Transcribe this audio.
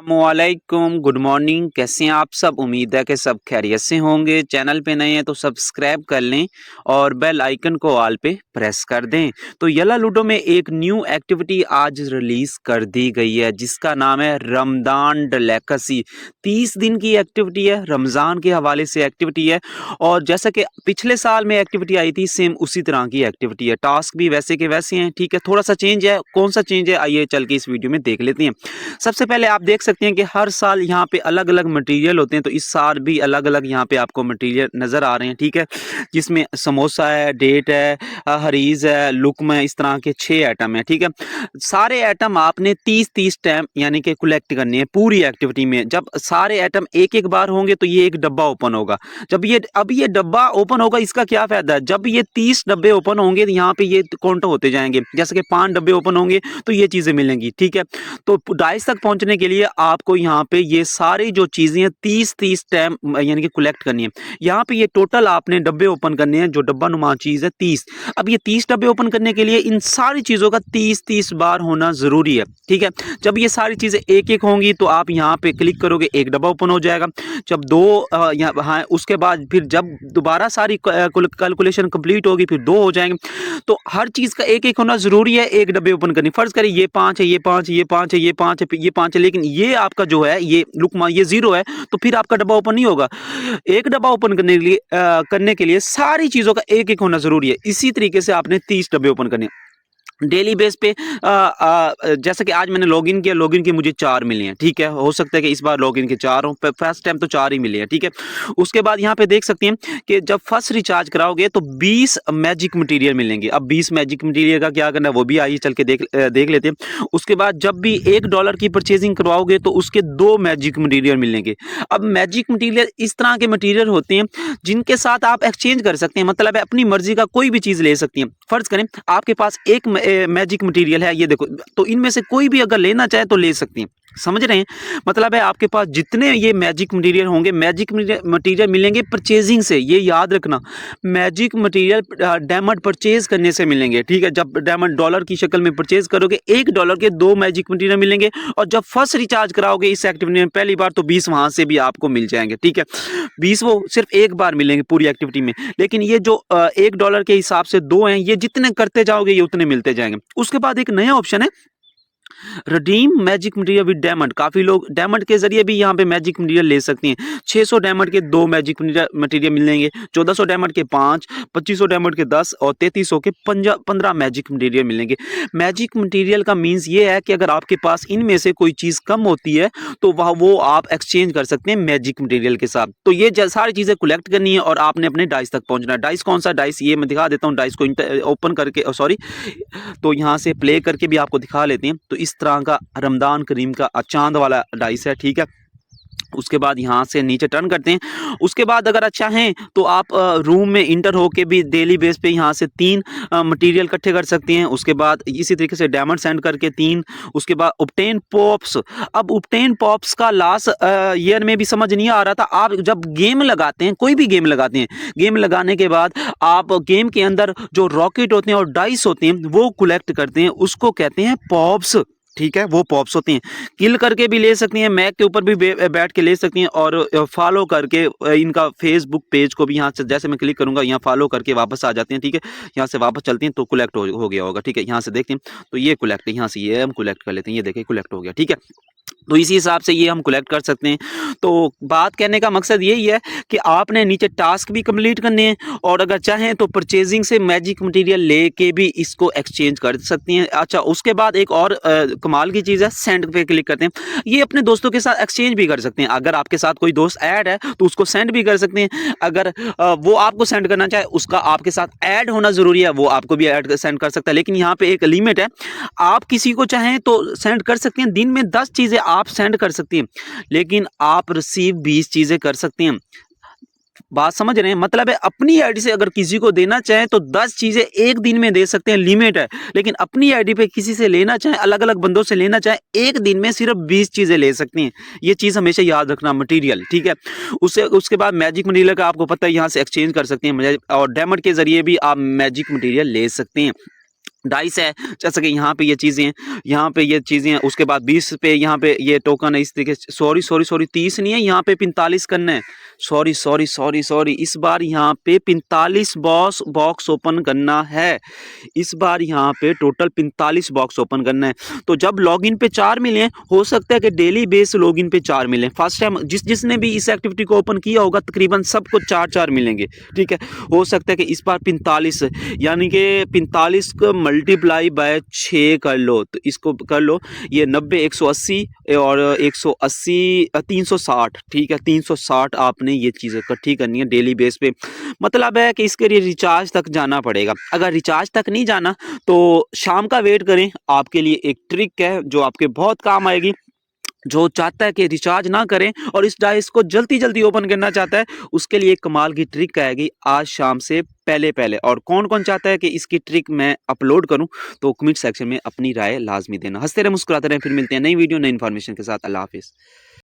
अस्सलामुअलैकुम, good morning. कैसे हैं आप सब? उम्मीद है कि सब खैरियत से होंगे। चैनल पे नए हैं तो सब्सक्राइब कर लें और बेल आइकन को ऑल पे प्रेस कर दें। तो यला लूडो में एक न्यू एक्टिविटी आज रिलीज कर दी गई है जिसका नाम है रमदान डेलीकेसी। 30 दिन की एक्टिविटी है, रमज़ान के हवाले से एक्टिविटी है और जैसा कि पिछले साल में एक्टिविटी आई थी सेम उसी तरह की एक्टिविटी है। टास्क भी वैसे के वैसे हैं, ठीक है। थोड़ा सा चेंज है, कौन सा चेंज है आइए चल के इस वीडियो में देख लेते हैं। सबसे पहले आप देख सकते हैं कि हर साल यहाँ पे अलग-अलग मटेरियल होते हैं, तो इस साल भी अलग-अलग यहाँ पे आपको मटेरियल नज़र आ रहे हैं, ठीक है। जिसमें समोसा है, डेट है, हरीज़ है, लुक्म है, इस तरह के 6 आइटम हैं, ठीक है। सारे आइटम आपने 30-30 टाइम यानी कि कलेक्ट करने हैं पूरी एक्टिविटी में। जब सारे आइटम एक-एक बार होंगे तो ये एक डब्बा ओपन होगा। जब ये डब्बा ओपन होगा, इसका क्या फ़ायदा है? जब ये 30 डब्बे ओपन होंगे तो यहाँ पे ये काउंट होते जाएँगे। जैसे कि 5 डब्बे ओपन होंगे तो ये चीज़ें मिलेंगी, ठीक है। तो डाइस तक पहुंचने के लिए आपको यहाँ पे ये सारी जो चीजें 30-30 टाइम यानी कि कलेक्ट करनी है। यहाँ पे ये टोटल आपने डब्बे ओपन करने हैं, जो डब्बा नुमा चीज है 30। अब ये 30 डब्बे ओपन करने के लिए इन सारी चीजों का 30-30 बार होना जरूरी है, ठीक है। जब ये सारी चीजें एक-एक होंगी तो आप यहाँ पे क्लिक करोगे, एक डब्बा ओपन हो जाएगा। जब दो हाँ, उसके बाद फिर जब दोबारा सारी कैलकुलेशन कंप्लीट होगी फिर 2 हो जाएंगे। तो हर चीज का एक-एक होना जरूरी है, एक डब्बे ओपन करनी। फर्ज करें ये 5 है, ये 5 है, ये 5 है, ये 5 है, ये 5 है, लेकिन ये आपका जो है ये लुकमा ये 0 है, तो फिर आपका डब्बा ओपन नहीं होगा। एक डब्बा ओपन करने के लिए सारी चीजों का एक-एक होना जरूरी है। इसी तरीके से आपने 30 डब्बे ओपन करने हैं। डेली बेस पे जैसे कि आज मैंने लॉगिन किया, लॉगिन के मुझे 4 मिले हैं, ठीक है। हो सकता है कि इस बार लॉगिन के 4 हों, फर्स्ट टाइम तो 4 ही मिले हैं, ठीक है। उसके बाद यहाँ पे देख सकते हैं कि जब फर्स्ट रिचार्ज कराओगे तो 20 मैजिक मटेरियल मिलेंगे। अब 20 मैजिक मटेरियल का क्या करना है वो भी आइए चल के देख लेते हैं। उसके बाद जब भी $1 की परचेजिंग करवाओगे तो उसके 2 मैजिक मटेरियल मिलेंगे। अब मैजिक मटेरियल इस तरह के मटेरियल होते हैं जिनके साथ आप एक्सचेंज कर सकते हैं, मतलब है अपनी मर्जी का कोई भी चीज़ ले सकती हैं। फर्ज करें आपके पास एक मैजिक मटेरियल है, ये देखो, तो इनमें से कोई भी अगर लेना चाहे तो ले सकती हैं। समझ रहे हैं? मतलब है आपके पास जितने ये मैजिक मटेरियल होंगे, मैजिक मटेरियल मिलेंगे परचेजिंग से, ये याद रखना। मैजिक मटेरियल डायमंड परचेज करने से मिलेंगे, ठीक है। जब डायमंड डॉलर की शक्ल में परचेज करोगे $1 के 2 मैजिक मटेरियल मिलेंगे और जब फर्स्ट रिचार्ज कराओगे इस एक्टिविटी में पहली बार तो 20 वहां से भी आपको मिल जाएंगे, ठीक है। 20 वो सिर्फ एक बार मिलेंगे पूरी एक्टिविटी में, लेकिन ये जो $1 के हिसाब से 2 हैं, ये जितने करते जाओगे ये उतने मिलते जाएंगे। उसके बाद एक नया ऑप्शन है redeem magic material with diamond. काफी लोग डायमंड के जरिए भी यहाँ पे मैजिक मटेरियल ले सकते हैं। 600 डायमंड के 2 मैजिक मटेरियल मिलेंगे, 1400 डायमंड के 5, 2500 डायमंड के 10 और 3300 के 15 मैजिक मटेरियल मिलेंगे। मैजिक मटेरियल का मीन्स ये है कि अगर आपके पास इनमें से कोई चीज कम होती है तो वह वो आप एक्सचेंज कर सकते हैं मैजिक मटेरियल के साथ। तो ये सारी चीजें कलेक्ट करनी है और आपने अपने डाइस तक पहुंचना है। डाइस कौन सा डाइस ये मैं दिखा देता हूँ, डाइस को ओपन करके, सॉरी, तो यहाँ से प्ले करके भी आपको दिखा लेते हैं। तो इस तरह का रमदान करीम का चांद वाला डाइस है, ठीक है। उसके बाद यहाँ से नीचे टर्न करते हैं। उसके बाद अगर अच्छा है तो आप रूम में इंटर होके भी डेली बेस पे यहाँ से 3 मटेरियल इकट्ठे कर सकते हैं। उसके बाद इसी तरीके से डायमंड सेंड करके 3। उसके बाद ऑब्टेन पॉप्स। अब ऑब्टेन पॉप्स का लास्ट ईयर में भी समझ नहीं आ रहा था। आप जब गेम लगाते हैं, कोई भी गेम लगाते हैं, गेम लगाने के बाद आप गेम के अंदर जो रॉकेट होते हैं और डाइस होते हैं वो कलेक्ट करते हैं, उसको कहते हैं पॉप्स, ठीक है। वो पॉप्स होती हैं, किल करके भी ले सकती हैं, मैक के ऊपर भी बैठ के ले सकती हैं और फॉलो करके इनका फेसबुक पेज को भी यहाँ से जैसे मैं क्लिक करूंगा यहाँ फॉलो करके वापस आ जाते हैं, ठीक है। यहाँ से वापस चलती हैं तो कलेक्ट हो गया होगा, ठीक है। यहाँ से देखते हैं तो ये कलेक्ट है, यहाँ से ये हम कलेक्ट कर लेते हैं, ये देखिए कलेक्ट हो गया, ठीक है। तो इसी हिसाब से ये हम कलेक्ट कर सकते हैं। तो बात कहने का मकसद यही है कि आपने नीचे टास्क भी कंप्लीट करने हैं और अगर चाहें तो परचेजिंग से मैजिक मटेरियल लेके भी इसको एक्सचेंज कर सकती हैं। अच्छा, उसके बाद एक और कमाल की चीज़ है, सेंड पे क्लिक करते हैं, ये अपने दोस्तों के साथ एक्सचेंज भी कर सकते हैं। अगर आपके साथ कोई दोस्त ऐड है तो उसको सेंड भी कर सकते हैं। अगर वो आपको सेंड करना चाहे, उसका आपके साथ ऐड होना ज़रूरी है, वो आपको भी ऐड सेंड कर सकता है। लेकिन यहाँ पे एक लिमिट है, आप किसी को चाहें तो सेंड कर सकते हैं। दिन में 10 चीज़ें आप सेंड कर सकती हैं, लेकिन आप रिसीव 20 चीजें कर सकती हैं। बात समझ रहे हैं? मतलब है अपनी आईडी से अगर किसी को देना चाहें तो 10 चीजें एक दिन में दे सकते हैं, लिमिट है। लेकिन अपनी आईडी पे किसी से लेना चाहें, अलग अलग बंदों से लेना चाहें, एक दिन में सिर्फ 20 चीजें ले सकती हैं। ये चीज हमेशा याद रखना, मटेरियल, ठीक है। उसके बाद मैजिक मटेरियल का आपको पता है, यहाँ से एक्सचेंज कर सकते हैं और डायमंड के जरिए भी आप मैजिक मटेरियल ले सकते हैं। डाइस है, जैसे कि यहाँ पे ये चीज़ें हैं, यहाँ पे ये चीज़ें हैं, उसके बाद 20 पे यहाँ पे ये टोकन है, इस तरीके से सॉरी 30 नहीं है, यहाँ पे 45 करना है। सॉरी इस बार यहाँ पे 45 बॉक्स ओपन करना है। इस बार यहाँ पे टोटल 45 बॉक्स ओपन करना है। तो जब लॉगिन पे 4 मिले, हो सकता है कि डेली बेस लॉगिन पे 4 मिले। फर्स्ट टाइम जिसने भी इस एक्टिविटी को ओपन किया होगा तकरीबन सबको 4-4 मिलेंगे, ठीक है। हो सकता है कि इस बार 45 यानी कि 45 को मल्टीप्लाई बाय 6 कर लो, तो इसको कर लो, ये 90 180 और 180 360, ठीक है। 360 आपने ये चीज़ इकट्ठी करनी है डेली बेस पे। मतलब है कि इसके लिए रिचार्ज तक जाना पड़ेगा। अगर रिचार्ज तक नहीं जाना तो शाम का वेट करें, आपके लिए एक ट्रिक है जो आपके बहुत काम आएगी। जो चाहता है कि रिचार्ज ना करें और इस डाइस को जल्दी ओपन करना चाहता है, उसके लिए एक कमाल की ट्रिक आएगी आज शाम से पहले। और कौन चाहता है कि इसकी ट्रिक मैं अपलोड करूं, तो कमेंट सेक्शन में अपनी राय लाजमी देना। हंसते रहे, मुस्कुराते रहे, फिर मिलते हैं नई वीडियो नई इन्फॉर्मेशन के साथ। अल्लाह हाफिज़।